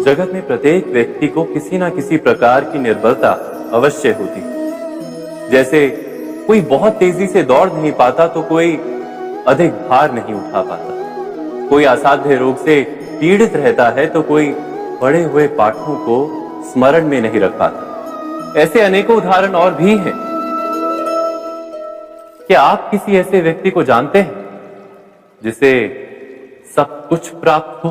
जगत में प्रत्येक व्यक्ति को किसी ना किसी प्रकार की निर्बलता अवश्य होती है। जैसे कोई बहुत तेजी से दौड़ नहीं पाता तो कोई अधिक भार नहीं उठा पाता, कोई असाध्य रोग से पीड़ित रहता है तो कोई पढ़े हुए पाठों को स्मरण में नहीं रख पाता। ऐसे अनेकों उदाहरण और भी हैं। क्या आप किसी ऐसे व्यक्ति को जानते हैं जिसे सब कुछ प्राप्त हो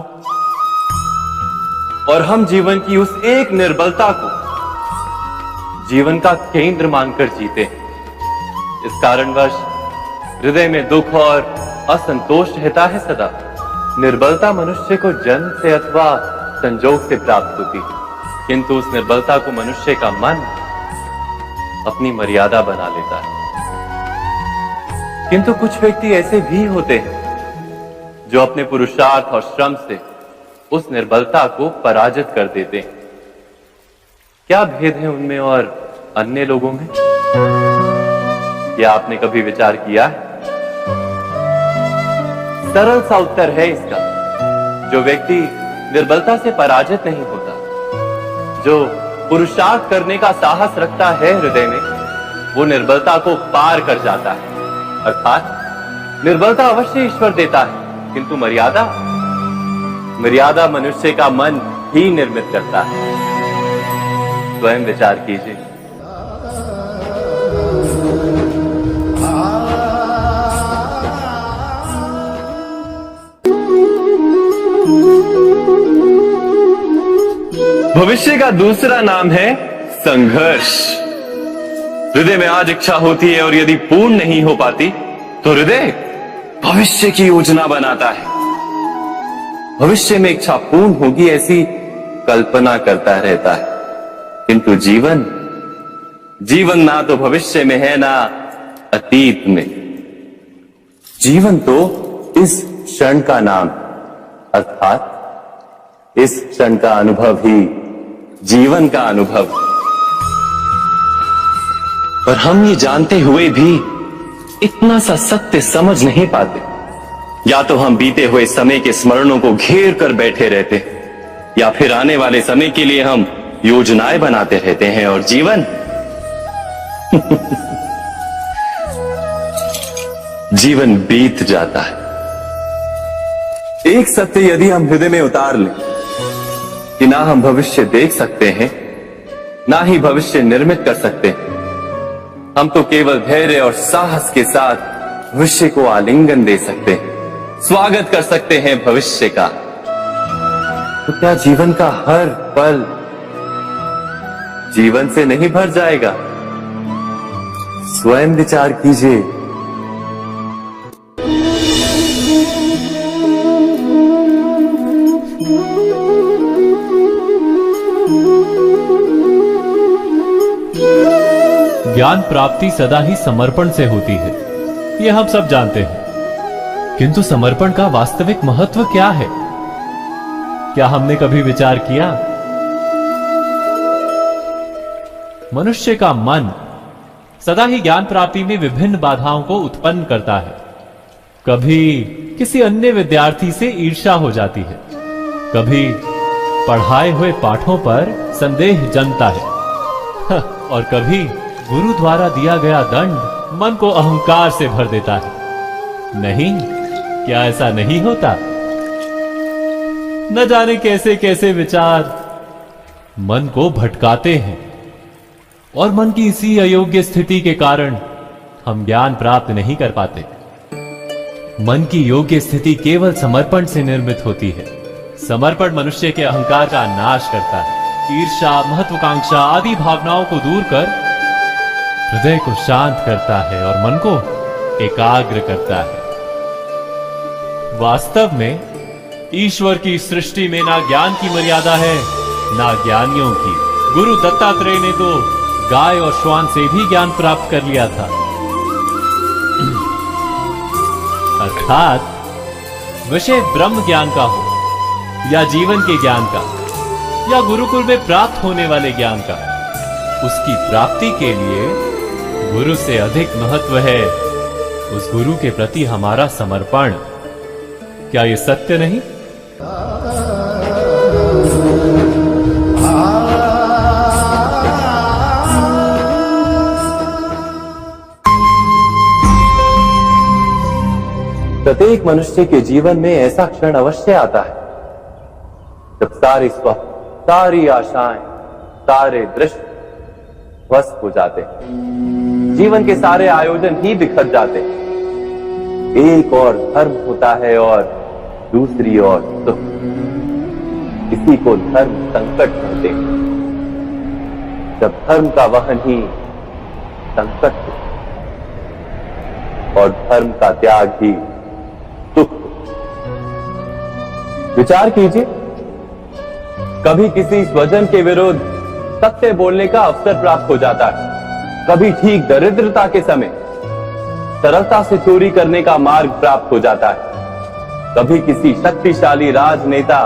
और हम जीवन की उस एक निर्बलता को जीवन का केंद्र मानकर जीते हैं? इस कारणवश हृदय में दुख और असंतोष रहता है सदा। निर्बलता मनुष्य को जन्म से अथवा संजोग से प्राप्त होती है, किंतु उस निर्बलता को मनुष्य का मन अपनी मर्यादा बना लेता है। किंतु कुछ व्यक्ति ऐसे भी होते हैं जो अपने पुरुषार्थ और श्रम से उस निर्बलता को पराजित कर देते हैं। क्या भेद है उनमें और अन्य लोगों में? क्या आपने कभी विचार किया है? सरल सा उत्तर है इसका। जो व्यक्ति निर्बलता से पराजित नहीं होता, जो पुरुषार्थ करने का साहस रखता है हृदय में, वो निर्बलता को पार कर जाता है। अर्थात निर्बलता अवश्य ईश्वर देता है, किंतु मर्यादा मनुष्य का मन ही निर्मित करता है। स्वयं विचार कीजिए। भविष्य का दूसरा नाम है संघर्ष। हृदय में आज इच्छा होती है और यदि पूर्ण नहीं हो पाती तो हृदय भविष्य की योजना बनाता है। भविष्य में इच्छा पूर्ण होगी ऐसी कल्पना करता रहता है, किंतु जीवन ना तो भविष्य में है ना अतीत में। जीवन तो इस क्षण का नाम, अर्थात इस क्षण का अनुभव ही जीवन का अनुभव। पर हम ये जानते हुए भी इतना सा सत्य समझ नहीं पाते। या तो हम बीते हुए समय के स्मरणों को घेर कर बैठे रहते, या फिर आने वाले समय के लिए हम योजनाएं बनाते रहते हैं और जीवन जीवन बीत जाता है। एक सत्य यदि हम हृदय में उतार लें कि ना हम भविष्य देख सकते हैं, ना ही भविष्य निर्मित कर सकते हैं, हम तो केवल धैर्य और साहस के साथ भविष्य को आलिंगन दे सकते हैं, स्वागत कर सकते हैं भविष्य का। तो क्या जीवन का हर पल जीवन से नहीं भर जाएगा? स्वयं विचार कीजिए। ज्ञान प्राप्ति सदा ही समर्पण से होती है, यह हम सब जानते हैं। किंतु समर्पण का वास्तविक महत्व क्या है? क्या हमने कभी विचार किया? मनुष्य का मन सदा ही ज्ञान प्राप्ति में विभिन्न बाधाओं को उत्पन्न करता है। कभी किसी अन्य विद्यार्थी से ईर्ष्या हो जाती है, कभी पढ़ाए हुए पाठों पर संदेह जन्मता है और कभी गुरु द्वारा दिया गया दंड मन को अहंकार से भर देता है। नहीं, क्या ऐसा नहीं होता? न जाने कैसे कैसे विचार मन को भटकाते हैं और मन की इसी अयोग्य स्थिति के कारण हम ज्ञान प्राप्त नहीं कर पाते। मन की योग्य स्थिति केवल समर्पण से निर्मित होती है। समर्पण मनुष्य के अहंकार का नाश करता है, ईर्ष्या, महत्वाकांक्षा आदि भावनाओं को दूर कर हृदय को शांत करता है और मन को एकाग्र करता है। वास्तव में ईश्वर की सृष्टि में ना ज्ञान की मर्यादा है ना ज्ञानियों की। गुरु दत्तात्रेय ने तो गाय और श्वान से भी ज्ञान प्राप्त कर लिया था। अर्थात विषय ब्रह्म ज्ञान का हो या जीवन के ज्ञान का या गुरुकुल में प्राप्त होने वाले ज्ञान का, उसकी प्राप्ति के लिए गुरु से अधिक महत्व है उस गुरु के प्रति हमारा समर्पण। क्या ये सत्य नहीं? प्रत्येक मनुष्य के जीवन में ऐसा क्षण अवश्य आता है जब सारे स्वप्न, सारी आशाएं, सारे दृश्य ध्वस्त हो जाते हैं। जीवन के सारे आयोजन ही बिखर जाते हैं। एक और धर्म होता है और दूसरी ओर सुख। इसी को धर्म संकट कहते हैं। जब धर्म का वहन ही संकट हो और धर्म का त्याग ही सुख हो। विचार कीजिए, कभी किसी स्वजन के विरुद्ध सत्य बोलने का अवसर प्राप्त हो जाता है, कभी ठीक दरिद्रता के समय सरलता से चोरी करने का मार्ग प्राप्त हो जाता है, कभी किसी शक्तिशाली राजनेता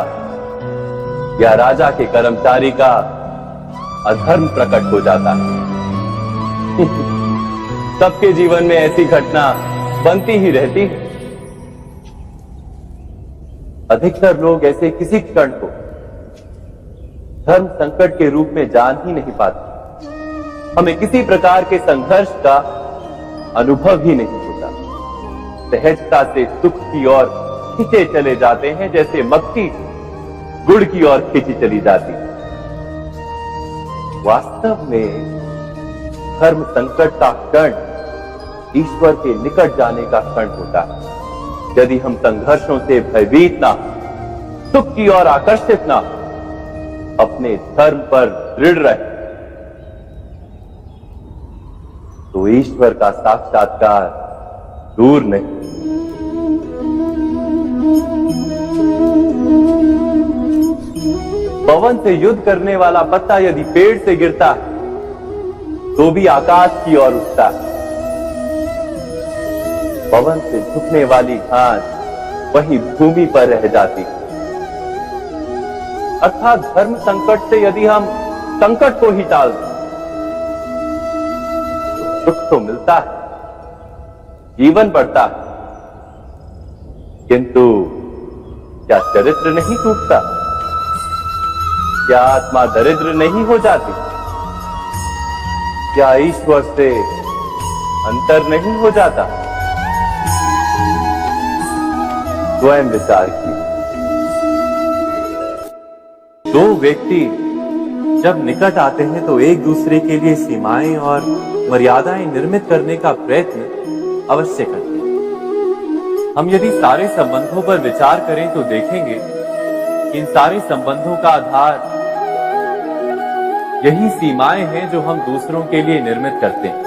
या राजा के कर्मचारी का अधर्म प्रकट हो जाता है। सबके जीवन में ऐसी घटना बनती ही रहती है। अधिकतर लोग ऐसे किसी क्षण को धर्म संकट के रूप में जान ही नहीं पाते। हमें किसी प्रकार के संघर्ष का अनुभव ही नहीं होता। सहजता से सुख की ओर खींचे चले जाते हैं, जैसे मक्खी गुड़ की ओर खींची चली जाती है। वास्तव में धर्म संकट का क्षण ईश्वर के निकट जाने का क्षण होता है। यदि हम संघर्षों से भयभीत ना, सुख की ओर आकर्षित ना, अपने धर्म पर दृढ़ रहे, तो ईश्वर का साक्षात्कार दूर नहीं। पवन से युद्ध करने वाला पत्ता यदि पेड़ से गिरता है तो भी आकाश की ओर उठता है। पवन से झुकने वाली घास वही भूमि पर रह जाती है। अर्थात धर्म संकट से यदि हम संकट को ही टाल दें तो सुख तो मिलता है, जीवन बढ़ता है, किंतु क्या चरित्र नहीं टूटता? क्या आत्मा दरिद्र नहीं हो जाती? क्या ईश्वर से अंतर नहीं हो जाता? स्वयं विचार कीजिए। दो व्यक्ति जब निकट आते हैं तो एक दूसरे के लिए सीमाएं और मर्यादाएं निर्मित करने का प्रयत्न अवश्य करते हैं। हम यदि सारे संबंधों पर विचार करें तो देखेंगे कि इन सारे संबंधों का आधार यही सीमाएं हैं जो हम दूसरों के लिए निर्मित करते हैं।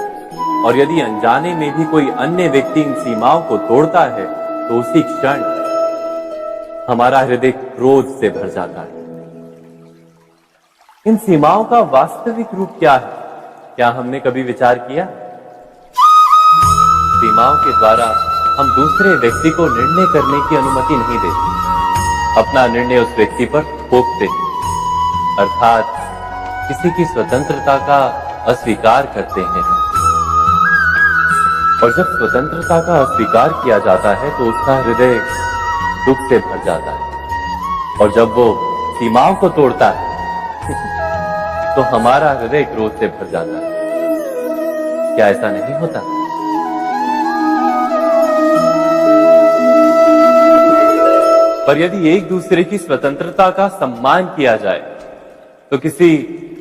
और यदि अनजाने में भी कोई अन्य व्यक्ति इन सीमाओं को तोड़ता है तो उसी क्षण हमारा हृदय क्रोध से भर जाता है। इन सीमाओं का वास्तविक रूप क्या है? क्या हमने कभी विचार किया? सीमाओं के द्वारा हम दूसरे व्यक्ति को निर्णय करने की अनुमति नहीं देते। अपना निर्णय उस व्यक्ति पर थोपते, अर्थात किसी की स्वतंत्रता का अस्वीकार करते हैं। और जब स्वतंत्रता का अस्वीकार किया जाता है तो उसका हृदय दुख से भर जाता है। और जब वो सीमाओं को तोड़ता है तो हमारा हृदय क्रोध से भर जाता है। क्या ऐसा नहीं होता? पर यदि एक दूसरे की स्वतंत्रता का सम्मान किया जाए तो किसी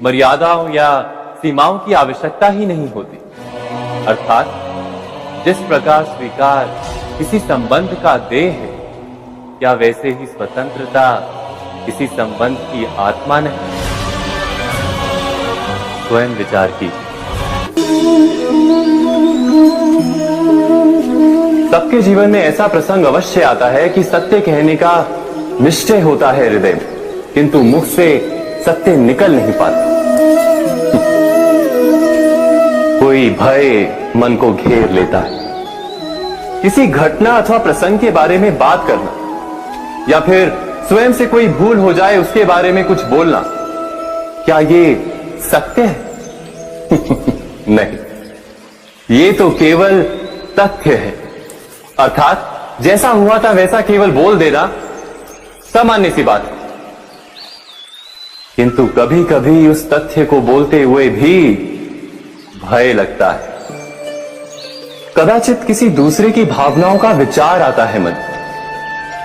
मर्यादाओं या सीमाओं की आवश्यकता ही नहीं होती। अर्थात जिस प्रकार स्वीकार किसी संबंध का देह है, क्या वैसे ही स्वतंत्रता किसी संबंध की आत्मा नहीं? स्वयं विचार कीजिए। सबके जीवन में ऐसा प्रसंग अवश्य आता है कि सत्य कहने का निश्चय होता है हृदय में, किंतु मुख से सत्य निकल नहीं पाता। कोई भय मन को घेर लेता है। किसी घटना अथवा प्रसंग के बारे में बात करना या फिर स्वयं से कोई भूल हो जाए उसके बारे में कुछ बोलना, क्या ये सत्य है? नहीं, ये तो केवल तथ्य है। अर्थात जैसा हुआ था वैसा केवल बोल देना सामान्य सी बात है। किंतु कभी कभी उस तथ्य को बोलते हुए भी भय लगता है। कदाचित किसी दूसरे की भावनाओं का विचार आता है मन,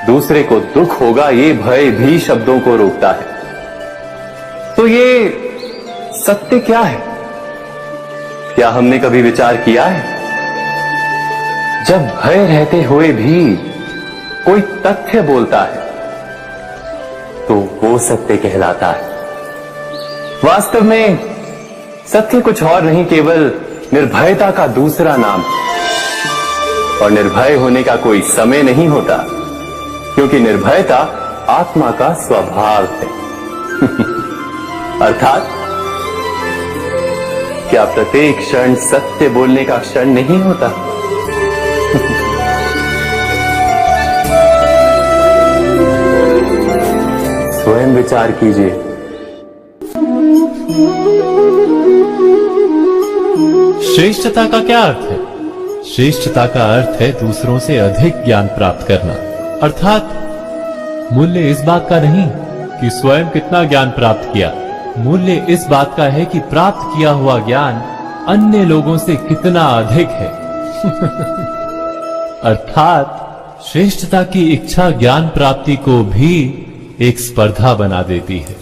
दूसरे को दुख होगा ये भय भी शब्दों को रोकता है। तो ये सत्य क्या है? क्या हमने कभी विचार किया है? जब भय रहते हुए भी कोई तथ्य बोलता है तो वो सत्य कहलाता है। वास्तव में सत्य कुछ और नहीं, केवल निर्भयता का दूसरा नाम। और निर्भय होने का कोई समय नहीं होता, क्योंकि निर्भयता आत्मा का स्वभाव है। अर्थात क्या प्रत्येक क्षण सत्य बोलने का क्षण नहीं होता? स्वयं विचार कीजिए। श्रेष्ठता का क्या अर्थ है? श्रेष्ठता का अर्थ है दूसरों से अधिक ज्ञान प्राप्त करना। अर्थात मूल्य इस बात का नहीं कि स्वयं कितना ज्ञान प्राप्त किया, मूल्य इस बात का है कि प्राप्त किया हुआ ज्ञान अन्य लोगों से कितना अधिक है। अर्थात श्रेष्ठता की इच्छा ज्ञान प्राप्ति को भी एक स्पर्धा बना देती है।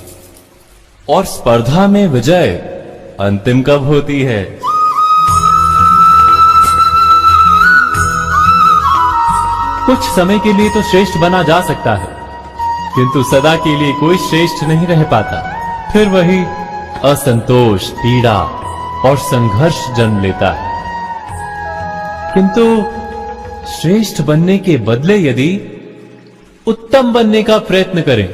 और स्पर्धा में विजय अंतिम कब होती है? कुछ समय के लिए तो श्रेष्ठ बना जा सकता है, किंतु सदा के लिए कोई श्रेष्ठ नहीं रह पाता। फिर वही असंतोष, पीड़ा और संघर्ष जन्म लेता है। किंतु श्रेष्ठ बनने के बदले यदि उत्तम बनने का प्रयत्न करें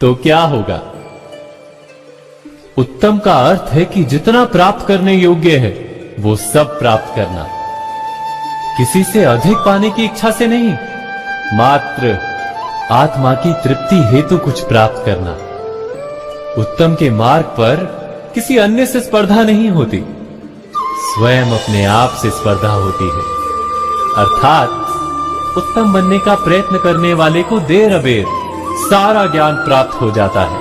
तो क्या होगा? उत्तम का अर्थ है कि जितना प्राप्त करने योग्य है वो सब प्राप्त करना, किसी से अधिक पाने की इच्छा से नहीं, मात्र आत्मा की तृप्ति हेतु कुछ प्राप्त करना। उत्तम के मार्ग पर किसी अन्य से स्पर्धा नहीं होती, स्वयं अपने आप से स्पर्धा होती है। अर्थात उत्तम बनने का प्रयत्न करने वाले को देर अबेर सारा ज्ञान प्राप्त हो जाता है,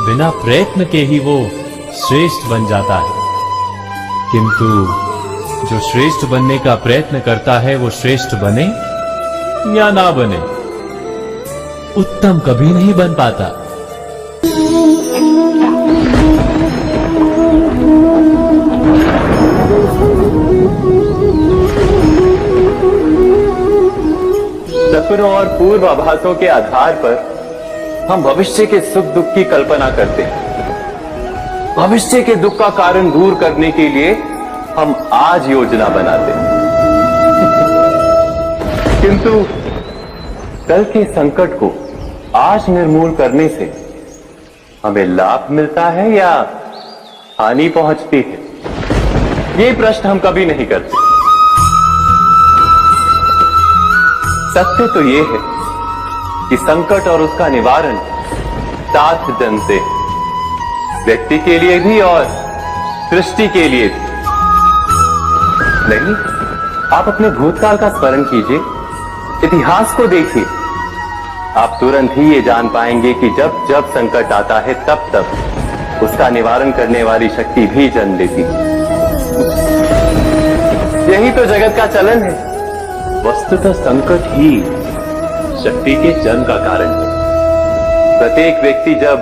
बिना प्रयत्न के ही वो श्रेष्ठ बन जाता है। किंतु जो श्रेष्ठ बनने का प्रयत्न करता है वो श्रेष्ठ बने या ना बने, उत्तम कभी नहीं बन पाता। सपनों और पूर्वाभासों के आधार पर हम भविष्य के सुख दुख की कल्पना करते हैं। भविष्य के दुख का कारण दूर करने के लिए हम आज योजना बनाते हैं। किंतु कल के संकट को आज निर्मूल करने से हमें लाभ मिलता है या हानि पहुंचती है? ये प्रश्न हम कभी नहीं करते। सत्य तो ये है कि संकट और उसका निवारण साथ जन से, व्यक्ति के लिए भी और सृष्टि के लिए भी। नहीं, आप अपने भूतकाल का स्मरण कीजिए, इतिहास को देखिए, आप तुरंत ही ये जान पाएंगे कि जब जब संकट आता है तब तब उसका निवारण करने वाली शक्ति भी जन्म लेती है। यही तो जगत का चलन है। वस्तुतः संकट ही शक्ति के जन्म का कारण है। प्रत्येक व्यक्ति जब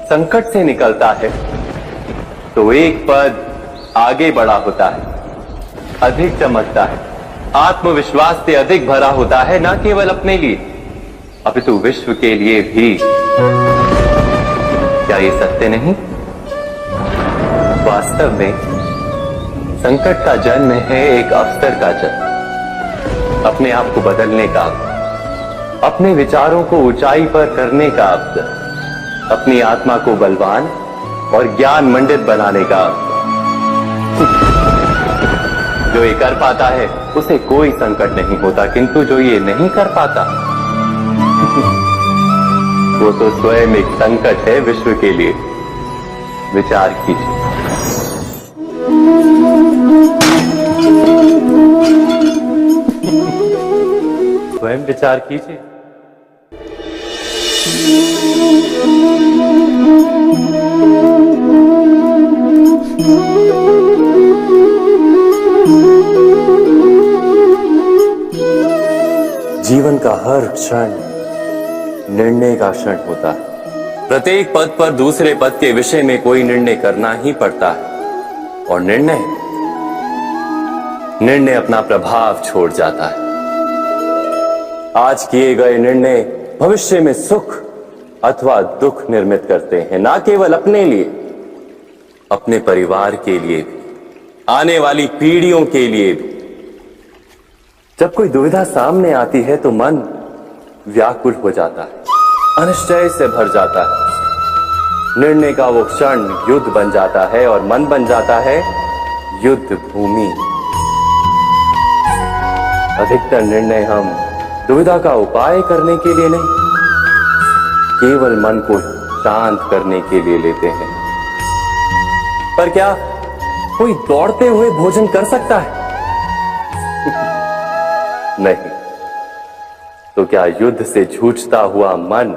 संकट से निकलता है तो एक पद आगे बढ़ा होता है, अधिक चमकता है, आत्मविश्वास से अधिक भरा होता है, न केवल अपने लिए अपितु विश्व के लिए भी। क्या ये सत्य नहीं? वास्तव में संकट का जन्म है एक अवसर का जन्म, अपने आप को बदलने का, अपने विचारों को ऊंचाई पर करने का अवसर, अपनी आत्मा को बलवान और ज्ञान मंडित बनाने का अवसर। जो ये कर पाता है उसे कोई संकट नहीं होता, किंतु जो ये नहीं कर पाता वो तो स्वयं एक संकट है विश्व के लिए। विचार कीजिए। स्वयं विचार कीजिए। जीवन का हर क्षण निर्णय का क्षण होता है। प्रत्येक पद पर दूसरे पद के विषय में कोई निर्णय करना ही पड़ता है और निर्णय अपना प्रभाव छोड़ जाता है। आज किए गए निर्णय भविष्य में सुख अथवा दुख निर्मित करते हैं, ना केवल अपने लिए, अपने परिवार के लिए भी, आने वाली पीढ़ियों के लिए भी। जब कोई दुविधा सामने आती है तो मन व्याकुल हो जाता है, अनिश्चय से भर जाता है। निर्णय का वो क्षण युद्ध बन जाता है और मन बन जाता है युद्ध भूमि। अधिकतर निर्णय हम दुविधा का उपाय करने के लिए नहीं, केवल मन को शांत करने के लिए लेते हैं। पर क्या कोई दौड़ते हुए भोजन कर सकता है? नहीं। तो क्या युद्ध से जूझता हुआ मन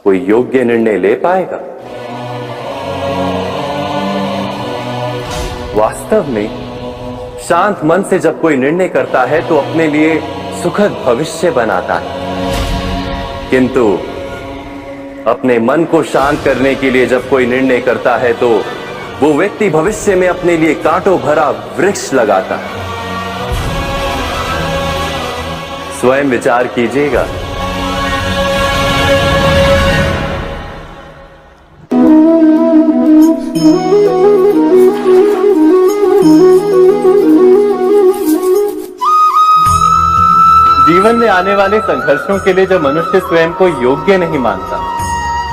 कोई योग्य निर्णय ले पाएगा? वास्तव में शांत मन से जब कोई निर्णय करता है तो अपने लिए सुखद भविष्य बनाता है, किंतु अपने मन को शांत करने के लिए जब कोई निर्णय करता है तो वो व्यक्ति भविष्य में अपने लिए कांटों भरा वृक्ष लगाता है। स्वयं विचार कीजिएगा। जीवन में आने वाले संघर्षों के लिए जब मनुष्य स्वयं को योग्य नहीं मानता,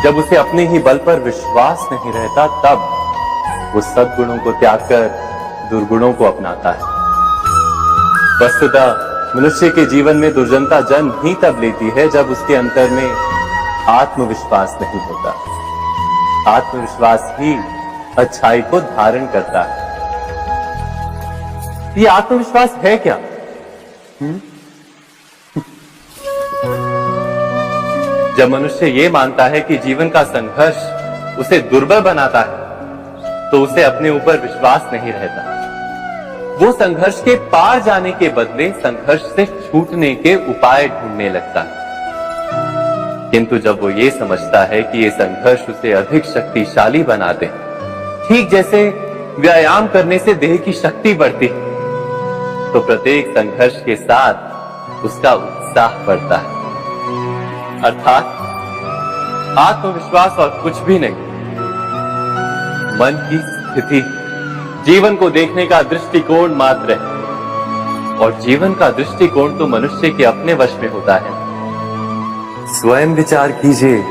जब उसे अपने ही बल पर विश्वास नहीं रहता, तब वो सद्गुणों को त्याग कर दुर्गुणों को अपनाता है। वस्तुतः मनुष्य के जीवन में दुर्जनता जन्म ही तब लेती है जब उसके अंतर में आत्मविश्वास नहीं होता। आत्मविश्वास ही अच्छाई को धारण करता है। ये आत्मविश्वास है क्या? जब मनुष्य ये मानता है कि जीवन का संघर्ष उसे दुर्बल बनाता है, तो उसे अपने ऊपर विश्वास नहीं रहता। वो संघर्ष के पार जाने के बदले संघर्ष से छूटने के उपाय ढूंढने लगता है। किंतु जब वो ये समझता है कि ये संघर्ष उसे अधिक शक्तिशाली बनाते हैं, ठीक जैसे व्यायाम करने से देह की शक्ति बढ़ती है, तो प्रत्येक संघर्ष के साथ उसका उत्साह बढ़ता है। अर्थात आत्मविश्वास और कुछ भी नहीं, मन की स्थिति, जीवन को देखने का दृष्टिकोण मात्र है। और जीवन का दृष्टिकोण तो मनुष्य के अपने वश में होता है। स्वयं विचार कीजिए।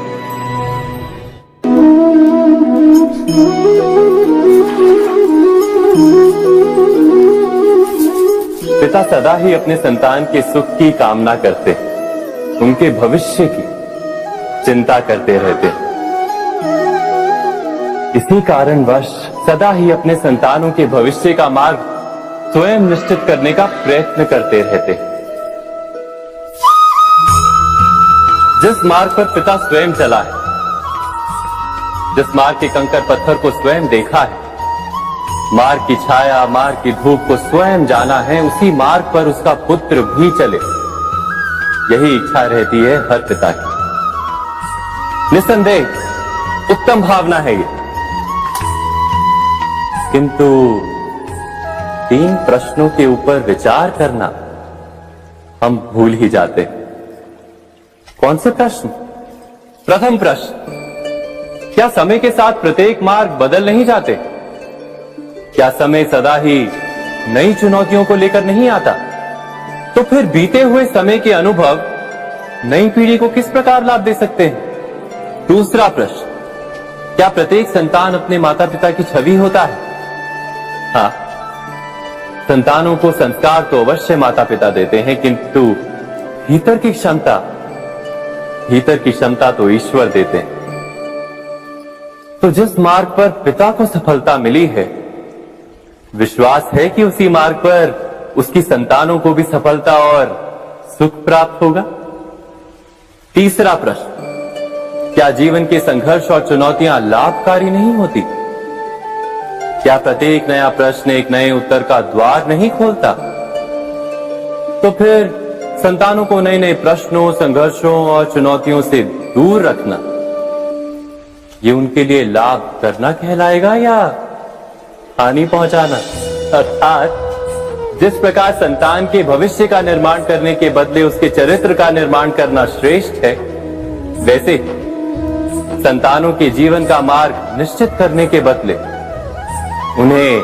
पिता सदा ही अपने संतान के सुख की कामना करते, उनके भविष्य की चिंता करते रहते। इसी कारणवश सदा ही अपने संतानों के भविष्य का मार्ग स्वयं निश्चित करने का प्रयत्न करते रहते। जिस मार्ग पर पिता स्वयं चला है, जिस मार्ग के कंकर पत्थर को स्वयं देखा है, मार्ग की छाया, मार्ग की धूप को स्वयं जाना है, उसी मार्ग पर उसका पुत्र भी चले, यही इच्छा रहती है हर पिता की। निस्संदेह उत्तम भावना है ये। किंतु 3 प्रश्नों के ऊपर विचार करना हम भूल ही जाते। कौन से प्रश्न? प्रथम प्रश्न, क्या समय के साथ प्रत्येक मार्ग बदल नहीं जाते? क्या समय सदा ही नई चुनौतियों को लेकर नहीं आता? तो फिर बीते हुए समय के अनुभव नई पीढ़ी को किस प्रकार लाभ दे सकते हैं? दूसरा प्रश्न, क्या प्रत्येक संतान अपने माता पिता की छवि होता है? हाँ, संतानों को संस्कार तो अवश्य माता पिता देते हैं, किंतु भीतर की क्षमता तो ईश्वर देते हैं। तो जिस मार्ग पर पिता को सफलता मिली है, विश्वास है कि उसी मार्ग पर उसकी संतानों को भी सफलता और सुख प्राप्त होगा। तीसरा प्रश्न, क्या जीवन के संघर्ष और चुनौतियां लाभकारी नहीं होती? क्या प्रत्येक नया प्रश्न एक नए उत्तर का द्वार नहीं खोलता? तो फिर संतानों को नए नए प्रश्नों, संघर्षों और चुनौतियों से दूर रखना, ये उनके लिए लाभ करना कहलाएगा या हानि पहुंचाना? अर्थात जिस प्रकार संतान के भविष्य का निर्माण करने के बदले उसके चरित्र का निर्माण करना श्रेष्ठ है, वैसे संतानों के जीवन का मार्ग निश्चित करने के बदले उन्हें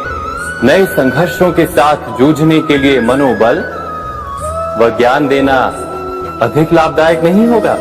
नए संघर्षों के साथ जूझने के लिए मनोबल व ज्ञान देना अधिक लाभदायक नहीं होगा?